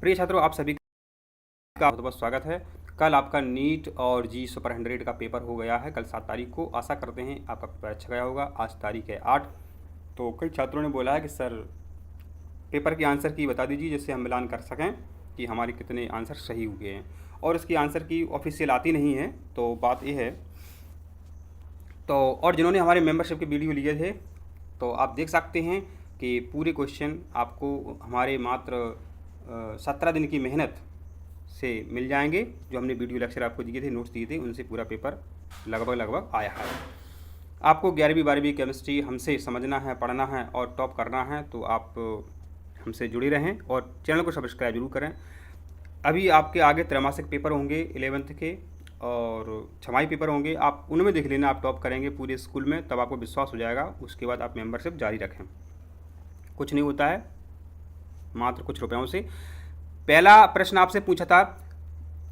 प्रिय छात्रों, आप सभी का बहुत बहुत स्वागत है। कल आपका नीट और जी सुपर 100 का पेपर हो गया है, कल 7 तारीख को। आशा करते हैं आपका पेपर अच्छा गया होगा। आज तारीख है 8। तो कई छात्रों ने बोला है कि सर पेपर के आंसर की बता दीजिए, जिससे हम मिलान कर सकें कि हमारे कितने आंसर सही हुए हैं। और इसकी आंसर की ऑफिशियल आती नहीं है, तो बात यह है। तो और जिन्होंने हमारे मेंबरशिप के वीडियो लिए थे, तो आप देख सकते हैं कि पूरे क्वेश्चन आपको हमारे मात्र 17 दिन की मेहनत से मिल जाएंगे। जो हमने वीडियो लेक्चर आपको दिए थे, नोट्स दिए थे, उनसे पूरा पेपर लगभग आया है। आपको 11वीं 12वीं केमिस्ट्री हमसे समझना है, पढ़ना है और टॉप करना है, तो आप हमसे जुड़े रहें और चैनल को सब्सक्राइब जरूर करें। अभी आपके आगे त्रैमासिक पेपर होंगे 11th के और छमाही पेपर होंगे। आप उनमें देख लेना, आप टॉप करेंगे पूरे स्कूल में, तब आपको विश्वास हो जाएगा। उसके बाद आप मेंबरशिप जारी रखें। कुछ नहीं होता है, मात्र कुछ रुपयों से। पहला प्रश्न आपसे पूछा था,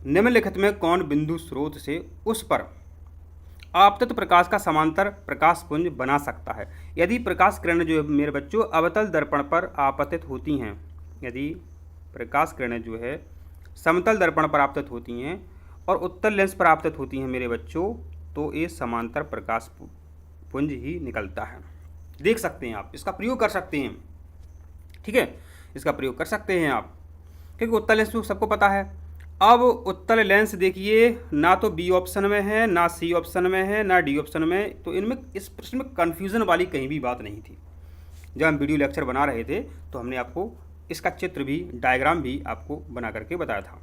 निम्नलिखित में कौन बिंदु स्रोत से उस पर आपतित प्रकाश का समांतर प्रकाश पुंज बना सकता है। यदि प्रकाश किरणें जो है मेरे बच्चों अवतल दर्पण पर आपतित होती हैं, यदि प्रकाश किरणें जो है समतल दर्पण पर आपतित होती हैं और उत्तल लेंस पर आपतित होती हैं मेरे बच्चों, तो ये समांतर प्रकाश पुंज ही निकलता है। देख सकते हैं आप, इसका प्रयोग कर सकते हैं। ठीक है, इसका प्रयोग कर सकते हैं आप, क्योंकि उत्तल लेंस तो सबको पता है। अब उत्तल लेंस देखिए, ना तो बी ऑप्शन में है, ना सी ऑप्शन में है, ना डी ऑप्शन में। तो इनमें इस प्रश्न में कन्फ्यूज़न वाली कहीं भी बात नहीं थी। जब हम वीडियो लेक्चर बना रहे थे तो हमने आपको इसका चित्र भी, डायग्राम भी आपको बना करके बताया था।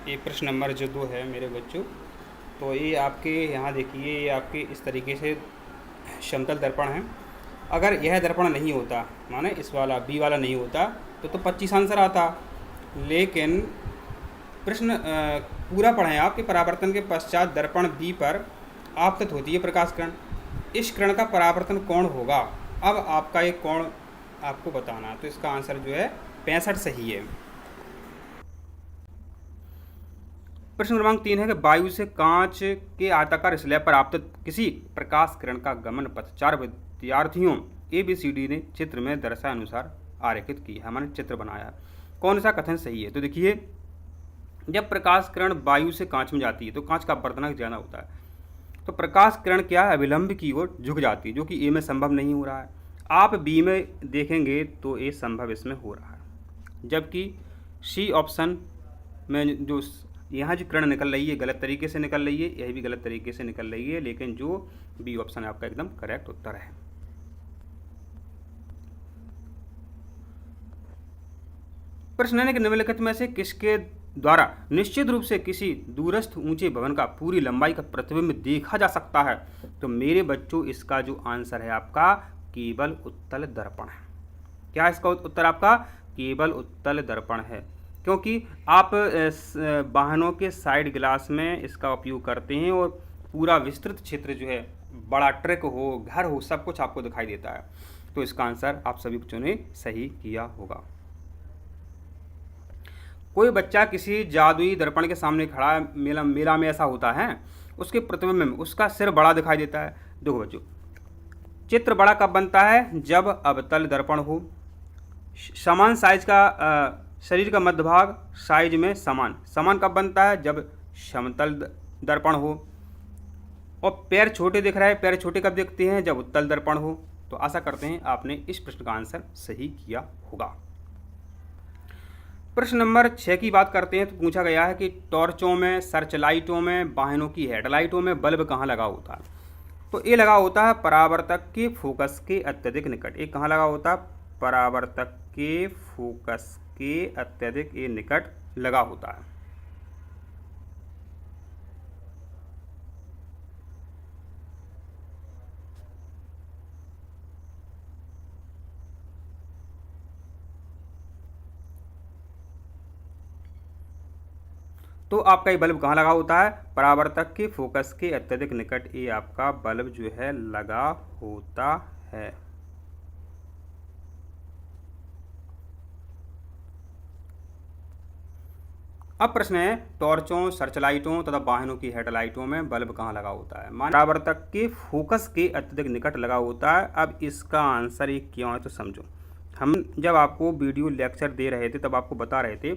ये प्रश्न नंबर जो 2 है मेरे बच्चों, तो ये आपके यहाँ देखिए, ये आपके इस तरीके से समतल दर्पण है। अगर यह दर्पण नहीं होता, माने इस वाला बी वाला नहीं होता, तो 25 आंसर आता। लेकिन प्रश्न पूरा पढ़ें आप कि परावर्तन के पश्चात दर्पण बी पर आपतित होती है प्रकाश किरण। इस किरण का परावर्तन कोण होगा। अब आपका ये कोण आपको बताना, तो इसका आंसर जो है 65 सही है। प्रश्न क्रमांक 3 है कि वायु से कांच के आयताकार स्लैब पर आपतित किसी प्रकाश किरण का गमन पथ 4 विद्यार्थियों ABCD ने चित्र में दर्शाए अनुसार आरेखित की है, मैंने चित्र बनाया। कौन सा कथन सही है? तो देखिए, जब प्रकाश किरण वायु से कांच में जाती है तो कांच का अपवर्तनांक ज़्यादा होता है, तो प्रकाश किरण क्या है, अभिलंब की ओर झुक जाती है, जो कि ए में संभव नहीं हो रहा है। आप बी में देखेंगे तो ए संभव इसमें हो रहा है, जबकि सी ऑप्शन में जो यहाँ जो किरण निकल रही है गलत तरीके से निकल रही है, यह भी गलत तरीके से निकल रही है, लेकिन जो बी ऑप्शन है आपका एकदम करेक्ट उत्तर है। प्रश्न है कि निम्नलिखित में से किसके द्वारा निश्चित रूप से किसी दूरस्थ ऊंचे भवन का पूरी लंबाई का प्रतिबिंब देखा जा सकता है? तो मेरे बच्चों, इसका जो आंसर है आपका केवल उत्तल दर्पण है। क्या इसका उत्तर आपका केवल उत्तल दर्पण है? क्योंकि आप वाहनों के साइड ग्लास में इसका उपयोग करते हैं और पूरा विस्तृत क्षेत्र जो है, बड़ा ट्रक हो, घर हो, सब कुछ आपको दिखाई देता है। तो इसका आंसर आप सभी बच्चों ने सही किया होगा। कोई बच्चा किसी जादुई दर्पण के सामने खड़ा है, मेला में ऐसा होता है, उसके प्रतिबिंब में उसका सिर बड़ा दिखाई देता है। देखो बच्चों, चित्र बड़ा कब बनता है? जब अवतल दर्पण हो, समान साइज का शरीर का मध्य भाग साइज में समान कब बनता है? जब समतल दर्पण हो। और पैर छोटे दिख रहा है, पैर छोटे कब दिखते हैं? जब उत्तल दर्पण हो। तो आशा करते हैं आपने इस प्रश्न का आंसर सही किया होगा। प्रश्न नंबर 6 की बात करते हैं, तो पूछा गया है कि टॉर्चों में, सर्च लाइटों में, वाहनों की हेडलाइटों में बल्ब कहाँ लगा होता है? तो ये लगा होता है परावर्तक के फोकस के अत्यधिक निकट। ये कहाँ लगा होता है? परावर्तक के फोकस के अत्यधिक ये निकट लगा होता है। तो आपका ये बल्ब कहाँ लगा होता है? परावर्तक के फोकस के अत्यधिक निकट ये आपका बल्ब जो है लगा होता है। अब प्रश्न है, टॉर्चों, सर्चलाइटों तथा वाहनों की हेडलाइटों में बल्ब कहाँ लगा होता है? परावर्तक के फोकस के अत्यधिक निकट लगा होता है। अब इसका आंसर ये क्यों है तो समझो। हम जब आपको वीडियो लेक्चर दे रहे थे तब आपको बता रहे थे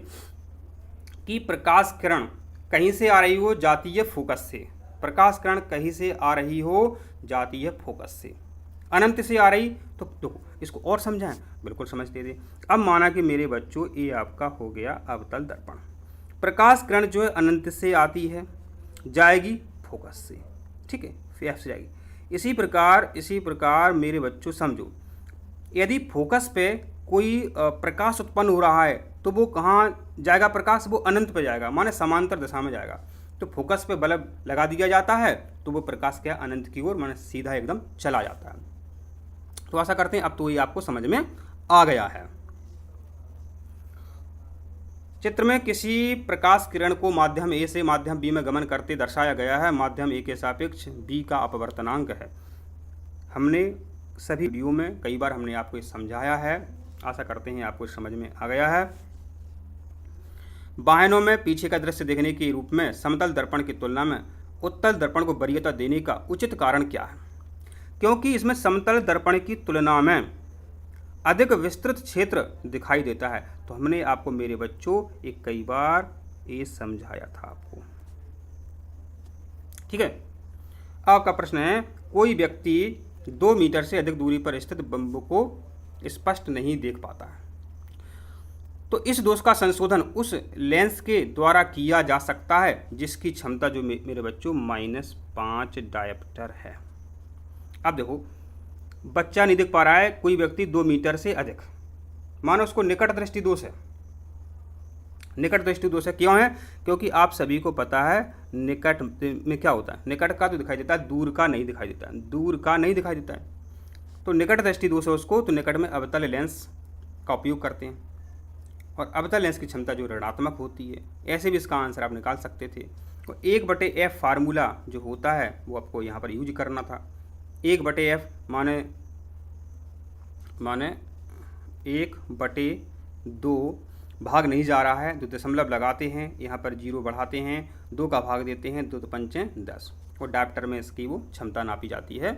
कि प्रकाश किरण कहीं से आ रही हो जाती है फोकस से, प्रकाश किरण कहीं से आ रही हो जाती है फोकस से, अनंत से आ रही तो देखो इसको और समझाएं, बिल्कुल समझते थे। अब माना कि मेरे बच्चों ये आपका हो गया अवतल दर्पण। प्रकाश किरण जो है अनंत से आती है, जाएगी फोकस से, ठीक है, फिर एफ से जाएगी। इसी प्रकार मेरे बच्चों समझो, यदि फोकस पे कोई प्रकाश उत्पन्न हो रहा है तो वो कहाँ जाएगा प्रकाश, वो अनंत पे जाएगा, माने समांतर दिशा में जाएगा। तो फोकस पे बल्ब लगा दिया जाता है तो वो प्रकाश क्या अनंत की ओर माने सीधा एकदम चला जाता है। तो आशा करते हैं अब तो ये आपको समझ में आ गया है। चित्र में किसी प्रकाश किरण को माध्यम ए से माध्यम बी में गमन करते दर्शाया गया है। माध्यम ए के सापेक्ष बी का अपवर्तनांक है। हमने सभी वीडियो में कई बार हमने आपको ये समझाया है, आशा करते हैं आपको समझ में आ गया है। वाहनों में पीछे का दृश्य देखने के रूप में समतल दर्पण की तुलना में उत्तल दर्पण को वरीयता देने का उचित कारण क्या है? क्योंकि इसमें समतल दर्पण की तुलना में अधिक विस्तृत क्षेत्र दिखाई देता है। तो हमने आपको मेरे बच्चों एक कई बार ये समझाया था आपको, ठीक है। आपका प्रश्न है, कोई व्यक्ति 2 मीटर से अधिक दूरी पर स्थित बिंब को स्पष्ट नहीं देख पाता है, तो इस दोष का संशोधन उस लेंस के द्वारा किया जा सकता है जिसकी क्षमता जो मेरे बच्चों -5 डायप्टर है। अब देखो, बच्चा नहीं देख पा रहा है, कोई व्यक्ति 2 मीटर से अधिक, मानो उसको निकट दृष्टि दोष है। निकट दृष्टि दोष है क्यों है? क्योंकि आप सभी को पता है निकट में क्या होता है, निकट का तो दिखाई देता है, दूर का नहीं दिखाई देता है, दूर का नहीं दिखाई देता है। तो निकट दृष्टि दोष है उसको, तो निकट में अवतल लेंस का उपयोग करते हैं और अवतल लेंस की क्षमता जो ऋणात्मक होती है। ऐसे भी इसका आंसर आप निकाल सकते थे। तो 1/f फार्मूला जो होता है वो आपको यहाँ पर यूज करना था। 1/f माने 1/2, भाग नहीं जा रहा है तो दशमलव लगाते हैं, यहाँ पर 0 बढ़ाते हैं, 2 का भाग देते हैं, 2 तो 5 10, और डायप्टर में इसकी वो क्षमता नापी जाती है।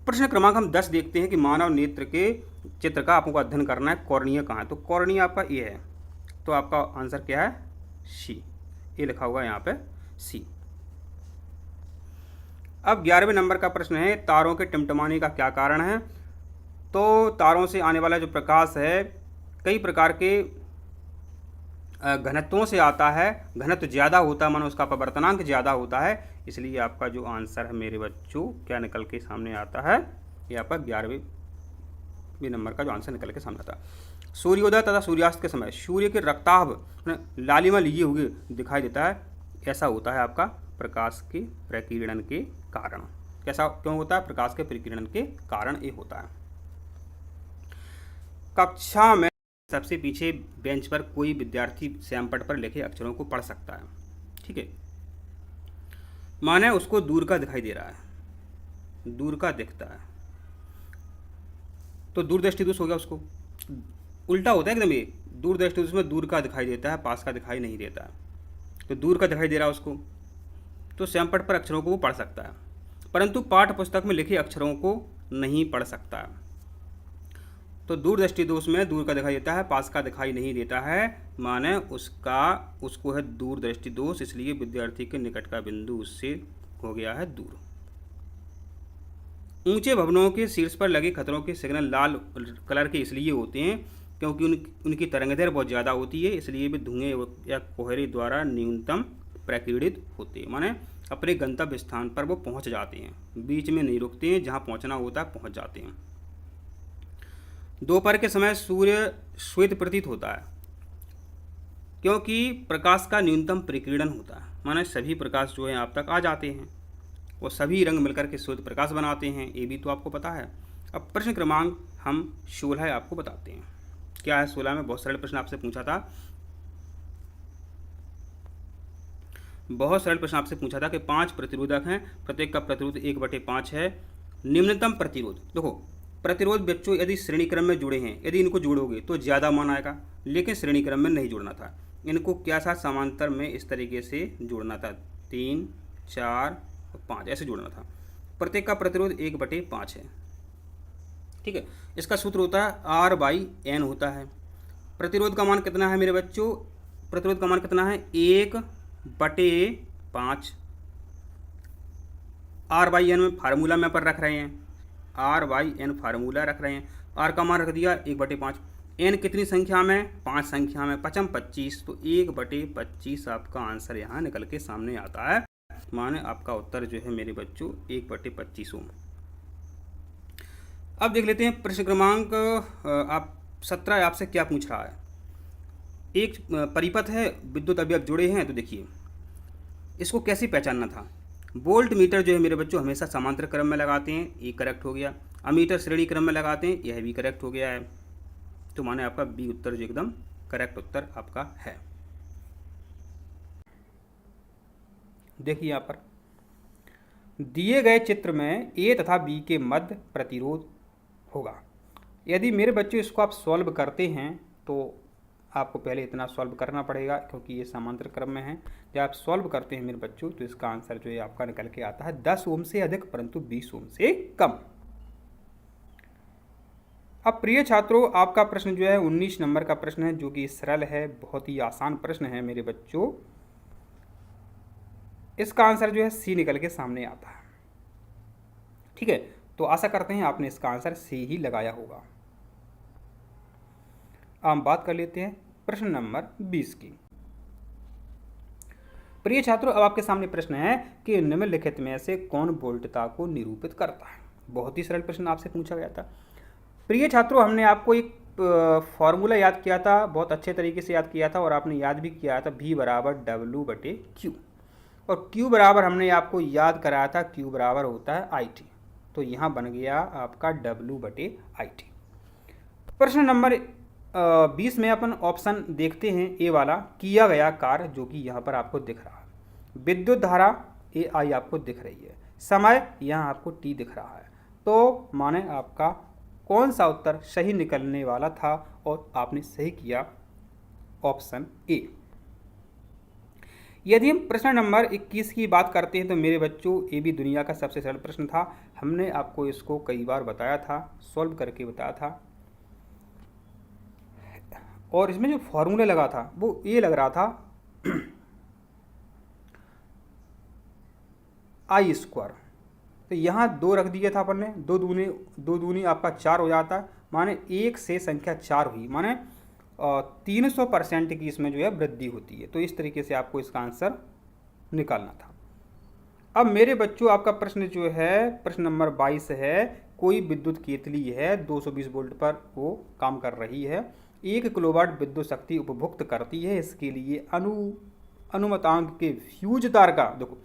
प्रश्न क्रमांक हम 10 देखते हैं कि मानव नेत्र के चित्र का आपको अध्ययन करना है, कॉर्निया कहाँ है? तो कॉर्निया आपका ये है, तो आपका आंसर क्या है? सी, ये लिखा हुआ है यहाँ पे सी। अब 11वें नंबर का प्रश्न है, तारों के टिमटिमाने का क्या कारण है? तो तारों से आने वाला जो प्रकाश है कई प्रकार के घनत्वों से आता है, घनत्व ज़्यादा होता है, मानो उसका अपवर्तनांक ज़्यादा होता है, इसलिए आपका जो आंसर है मेरे बच्चों क्या निकल के सामने आता है? ये आपका 11वें नंबर का जो आंसर निकल के सामने आता है। सूर्योदय तथा सूर्यास्त के समय सूर्य के रक्ताभ लालिमा लिए हुए दिखाई देता है, ऐसा होता है आपका प्रकाश के प्रकीर्णन के कारण। कैसा क्यों होता है? प्रकाश के प्रकीर्णन के कारण ये होता है। कक्षा में सबसे पीछे बेंच पर कोई विद्यार्थी श्यामपट्ट पर लिखे अक्षरों को पढ़ सकता है, ठीक है। माने उसको दूर का दिखाई दे रहा है, दूर का दिखता है, तो दूरदृष्टि दोष हो गया। उसको उल्टा होता है एकदम, ये दूरदृष्टि दोष में दूर का दिखाई देता है, पास का दिखाई नहीं देता है। तो दूर का दिखाई दे रहा है उसको, तो श्यामपट्ट पर अक्षरों को वो पढ़ सकता है, परंतु पाठ्य पुस्तक में लिखे अक्षरों को नहीं पढ़ सकता है। तो दूरदृष्टि दोष में दूर का दिखाई देता है, पास का दिखाई नहीं देता है, माने उसको है दूरदृष्टि दोष, इसलिए विद्यार्थी के निकट का बिंदु उससे हो गया है दूर। ऊंचे भवनों के शीर्ष पर लगे खतरों के सिग्नल लाल कलर के इसलिए होते हैं क्योंकि उनकी तरंगदैर्घ्य बहुत ज़्यादा होती है, इसलिए वे धुएं या कोहरे द्वारा न्यूनतम प्रकीर्णित होते हैं, माने अपने गंतव्य स्थान पर वो पहुंच जाते हैं, बीच में नहीं रुकते हैं, जहां पहुंचना होता है पहुंच जाते हैं। दोपहर के समय सूर्य श्वेत प्रतीत होता है क्योंकि प्रकाश का न्यूनतम प्रकीर्णन होता है, माने सभी प्रकाश जो है आप तक आ जाते हैं, वो सभी रंग मिलकर के श्वेत प्रकाश बनाते हैं, ये भी तो आपको पता है। अब प्रश्न क्रमांक हम 16 आपको बताते हैं। क्या है 16 में? बहुत सरल प्रश्न आपसे पूछा था, बहुत सरल प्रश्न आपसे पूछा था कि 5 प्रतिरोधक हैं, प्रत्येक का प्रतिरोध 1/5 है। निम्नतम प्रतिरोध, देखो प्रतिरोध बच्चों यदि श्रेणी क्रम में जुड़े हैं, यदि इनको जोड़ोगे तो ज़्यादा मान आएगा, लेकिन श्रेणी क्रम में नहीं जोड़ना था, इनको क्या था समांतर में इस तरीके से जोड़ना था, 3, 4 और 5 ऐसे जोड़ना था। प्रत्येक का प्रतिरोध 1/5 है। ठीक है। इसका सूत्र होता है R/N होता है। प्रतिरोध का मान कितना है मेरे बच्चों? प्रतिरोध का मान कितना है? 1/5। R/N में फार्मूला में पर रख रहे हैं, R/N फार्मूला रख रहे हैं। R का मान रख दिया 1/5। N कितनी संख्या में? 5 संख्या में, 5 25, तो 1/25 आपका आंसर यहाँ निकल के सामने आता है। माने आपका उत्तर जो है मेरे बच्चों 1/25 ओम। अब देख लेते हैं प्रश्न क्रमांक आप 17 आपसे क्या पूछ रहा है। एक परिपथ है, विद्युत अवयव जुड़े हैं, तो देखिए इसको कैसे पहचानना था। वोल्ट मीटर जो है मेरे बच्चों हमेशा समांतर क्रम में लगाते हैं, ये करेक्ट हो गया। अमीटर श्रेणी क्रम में लगाते हैं, यह भी करेक्ट हो गया है। तो माने आपका बी उत्तर जो एकदम करेक्ट उत्तर आपका है। देखिए यहाँ पर दिए गए चित्र में ए तथा बी के मध्य प्रतिरोध होगा। यदि मेरे बच्चों इसको आप सॉल्व करते हैं तो आपको पहले इतना सॉल्व करना पड़ेगा क्योंकि ये समांतर क्रम में है। जब आप सॉल्व करते हैं मेरे बच्चों तो इसका आंसर जो है आपका निकल के आता है 10 ओम से अधिक परंतु 20 ओम से कम। अब प्रिय छात्रों, आपका प्रश्न जो है 19 नंबर का प्रश्न है, जो कि सरल है, बहुत ही आसान प्रश्न है मेरे बच्चों। इसका आंसर जो है सी निकल के सामने आता है। ठीक है, तो आशा करते हैं आपने इसका आंसर सी ही लगाया होगा। हम बात कर लेते हैं प्रश्न नंबर 20 की। प्रिय छात्रों, अब आपके सामने प्रश्न है कि निम्नलिखित में से कौन वोल्टता को निरूपित करता है। बहुत ही सरल प्रश्न आपसे पूछा गया था। प्रिय छात्रों, हमने आपको एक फॉर्मूला याद किया था, बहुत अच्छे तरीके से याद किया था और आपने याद भी किया था, V बराबर W/Q। और Q बराबर हमने आपको याद कराया था, Q बराबर होता है IT। तो यहाँ बन गया आपका W/IT। प्रश्न नंबर 20 में अपन ऑप्शन देखते हैं, ए वाला किया गया कार्य, जो कि यहाँ पर आपको दिख रहा है। विद्युत धारा AI आपको दिख रही है, समय यहाँ आपको T दिख रहा है। तो माने आपका कौन सा उत्तर सही निकलने वाला था और आपने सही किया ऑप्शन ए। यदि हम प्रश्न नंबर 21 की बात करते हैं तो मेरे बच्चों ये भी दुनिया का सबसे सरल प्रश्न था। हमने आपको इसको कई बार बताया था, सॉल्व करके बताया था, और इसमें जो फॉर्मूला लगा था वो ये लग रहा था I²। तो यहाँ 2 रख दिया था अपन ने, 2 दूनी आपका 4 हो जाता है, माने 1 से संख्या 4 हुई, माने 300% की इसमें जो है वृद्धि होती है। तो इस तरीके से आपको इसका आंसर निकालना था। अब मेरे बच्चों आपका प्रश्न जो है प्रश्न नंबर 22 है, कोई विद्युत केतली है 220 वोल्ट पर वो काम कर रही है, 1 किलोवाट विद्युत शक्ति उपभोक्त करती है। इसके लिए अनुमतांक के फ्यूज तार का, देखो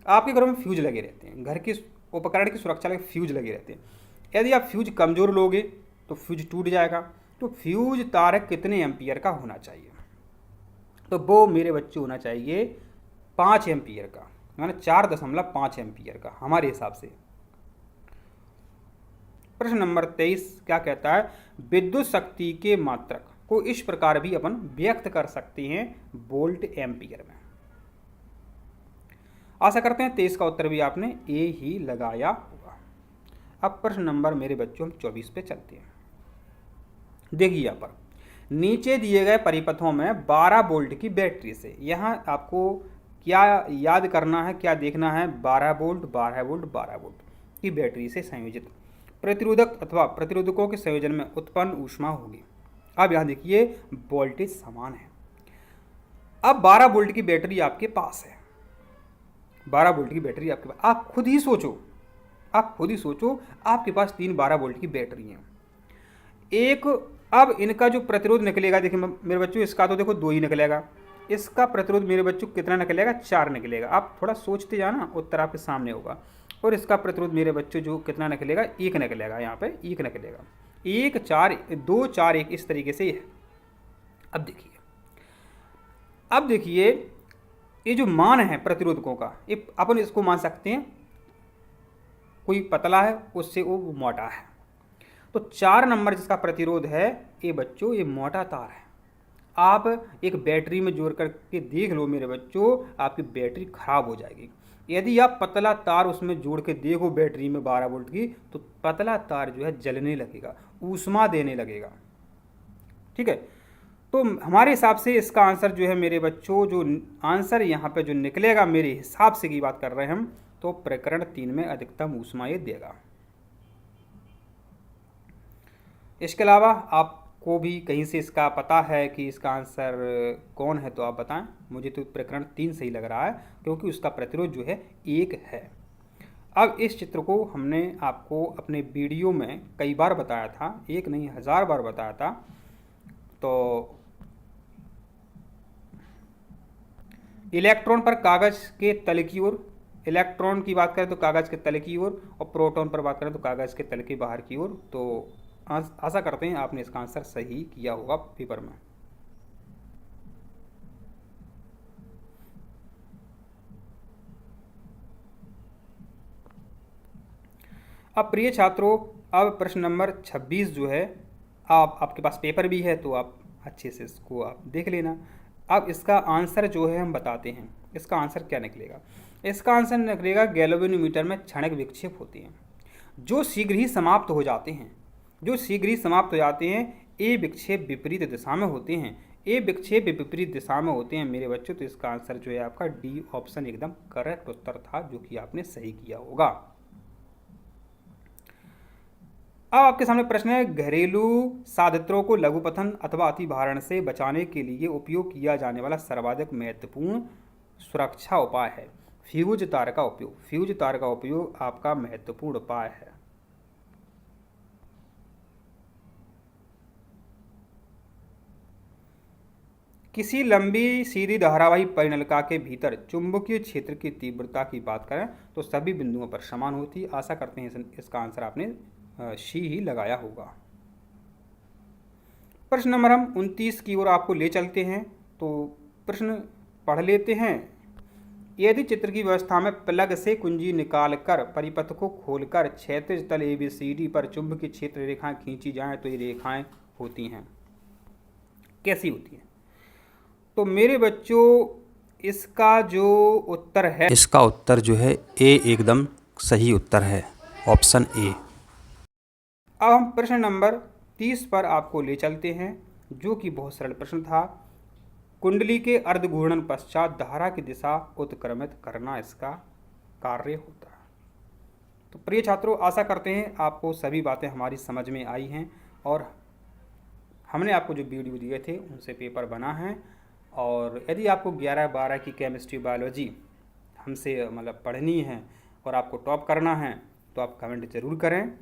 आपके घरों में फ्यूज लगे रहते हैं, घर के उपकरण की सुरक्षा लगे फ्यूज लगे रहते हैं। यदि आप फ्यूज कमज़ोर लोगे तो फ्यूज टूट जाएगा। तो फ्यूज तार कितने एम्पियर का होना चाहिए? तो वो मेरे बच्चे होना चाहिए 5 एम्पियर का, माने 4.5 एम्पियर का हमारे हिसाब से। प्रश्न नंबर 23 क्या कहता है? विद्युत शक्ति के मात्रक को इस प्रकार भी अपन व्यक्त कर सकते हैं, वोल्ट एम्पियर में। आशा करते हैं 23 का उत्तर भी आपने ए ही लगाया होगा। अब प्रश्न नंबर मेरे बच्चों हम 24 पे चलते हैं। देखिए यहाँ पर नीचे दिए गए परिपथों में 12 वोल्ट की बैटरी से, यहाँ आपको क्या याद करना है, क्या देखना है? 12 वोल्ट 12 वोल्ट 12 वोल्ट की बैटरी से संयोजित प्रतिरोधक अथवा प्रतिरोधकों के संयोजन में उत्पन्न ऊष्मा होगी। अब यहाँ देखिए वोल्टेज समान है। अब 12 वोल्ट की बैटरी आपके पास है, 12 वोल्ट की बैटरी आपके पास। आप खुद ही सोचो आपके पास 3 12 वोल्ट की बैटरी हैं। एक, अब इनका जो प्रतिरोध निकलेगा, देखिए मेरे बच्चों इसका तो देखो 2 ही निकलेगा, इसका प्रतिरोध मेरे बच्चों कितना निकलेगा? 4 निकलेगा। आप थोड़ा सोचते जाना, उत्तर आपके सामने होगा। और इसका प्रतिरोध मेरे बच्चों जो कितना निकलेगा? 1 निकलेगा, यहाँ पे 1 निकलेगा। 1 4 2 4 1 इस तरीके से है। अब देखिए ये जो मान है प्रतिरोधकों का, ये अपन इसको मान सकते हैं कोई पतला है उससे वो मोटा है। तो 4 नंबर जिसका प्रतिरोध है ये बच्चों ये मोटा तार है। आप एक बैटरी में जोड़ करके देख लो मेरे बच्चों, आपकी बैटरी खराब हो जाएगी। यदि आप पतला तार उसमें जोड़ के देखो बैटरी में 12 वोल्ट की, तो पतला तार जो है जलने लगेगा, ऊष्मा देने लगेगा। ठीक है, तो हमारे हिसाब से इसका आंसर जो है मेरे बच्चों, जो आंसर यहाँ पे जो निकलेगा मेरे हिसाब से की बात कर रहे हैं हम, तो प्रकरण 3 में अधिकतम ऊष्मा ये देगा। इसके अलावा आपको भी कहीं से इसका पता है कि इसका आंसर कौन है तो आप बताएं। मुझे तो प्रकरण 3 सही लग रहा है, क्योंकि उसका प्रतिरोध जो है 1 है। अब इस चित्र को हमने आपको अपने वीडियो में कई बार बताया था, एक नहीं 1000 बार बताया था। तो इलेक्ट्रॉन पर कागज के तल की ओर, इलेक्ट्रॉन की बात करें तो कागज के तल की ओर, और प्रोटॉन पर बात करें तो कागज के तल के बाहर की ओर। तो आशा करते हैं आपने इसका आंसर सही किया होगा पेपर में। अब प्रिय छात्रों, अब प्रश्न नंबर 26 जो है, आपके पास पेपर भी है तो आप अच्छे से इसको आप देख लेना। अब इसका आंसर जो है हम बताते हैं, इसका आंसर क्या निकलेगा। इसका आंसर निकलेगा गैल्वेनोमीटर में क्षणिक विक्षेप होते हैं जो शीघ्र ही समाप्त हो जाते हैं, जो शीघ्र ही समाप्त हो जाते हैं। ए विक्षेप विपरीत दिशा में होते हैं, ए विक्षेप विपरीत दिशा में होते हैं मेरे बच्चों। तो इसका आंसर जो है आपका डी ऑप्शन एकदम करेक्ट उत्तर था, जो कि आपने सही किया होगा। अब आपके सामने प्रश्न है, घरेलू साधित्रों को लघुपथन अथवा अतिभारण से बचाने के लिए उपयोग किया जाने वाला सर्वाधिक महत्वपूर्ण सुरक्षा उपाय है। फ्यूज तार का उपयोग, फ्यूज तार का उपयोग आपका महत्वपूर्ण उपाय है। किसी लंबी सीधी धारावाही परिनलिका के भीतर चुंबकीय क्षेत्र की तीव्रता की बात करें तो सभी बिंदुओं पर समान होती है। आशा करते हैं इसका आंसर आपने सी ही लगाया होगा। प्रश्न नंबर हम 29 की ओर आपको ले चलते हैं, तो प्रश्न पढ़ लेते हैं। यदि चित्र की व्यवस्था में प्लग से कुंजी निकालकर परिपथ को खोलकर क्षैतिज तल ABCD पर चुंबकीय क्षेत्र रेखाएं खींची जाएं तो ये रेखाएं होती हैं, कैसी होती हैं? तो मेरे बच्चों, इसका जो उत्तर है, इसका उत्तर जो है ए एकदम सही उत्तर है, ऑप्शन ए। अब हम प्रश्न नंबर 30 पर आपको ले चलते हैं, जो कि बहुत सरल प्रश्न था। कुंडली के अर्ध घूर्णन पश्चात धारा की दिशा उत्क्रमित करना इसका कार्य होता है। तो प्रिय छात्रों, आशा करते हैं आपको सभी बातें हमारी समझ में आई हैं, और हमने आपको जो वीडियो दिए थे उनसे पेपर बना है। और यदि आपको 11-12 की केमिस्ट्री बायोलॉजी हमसे मतलब पढ़नी है और आपको टॉप करना है, तो आप कमेंट ज़रूर करें।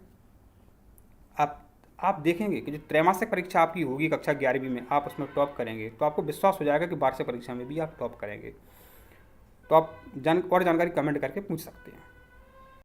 आप देखेंगे कि जो त्रैमासिक परीक्षा आपकी होगी कक्षा 11वीं में, आप उसमें टॉप करेंगे तो आपको विश्वास हो जाएगा कि वार्षिक परीक्षा में भी आप टॉप करेंगे। तो आप और जानकारी कमेंट करके पूछ सकते हैं।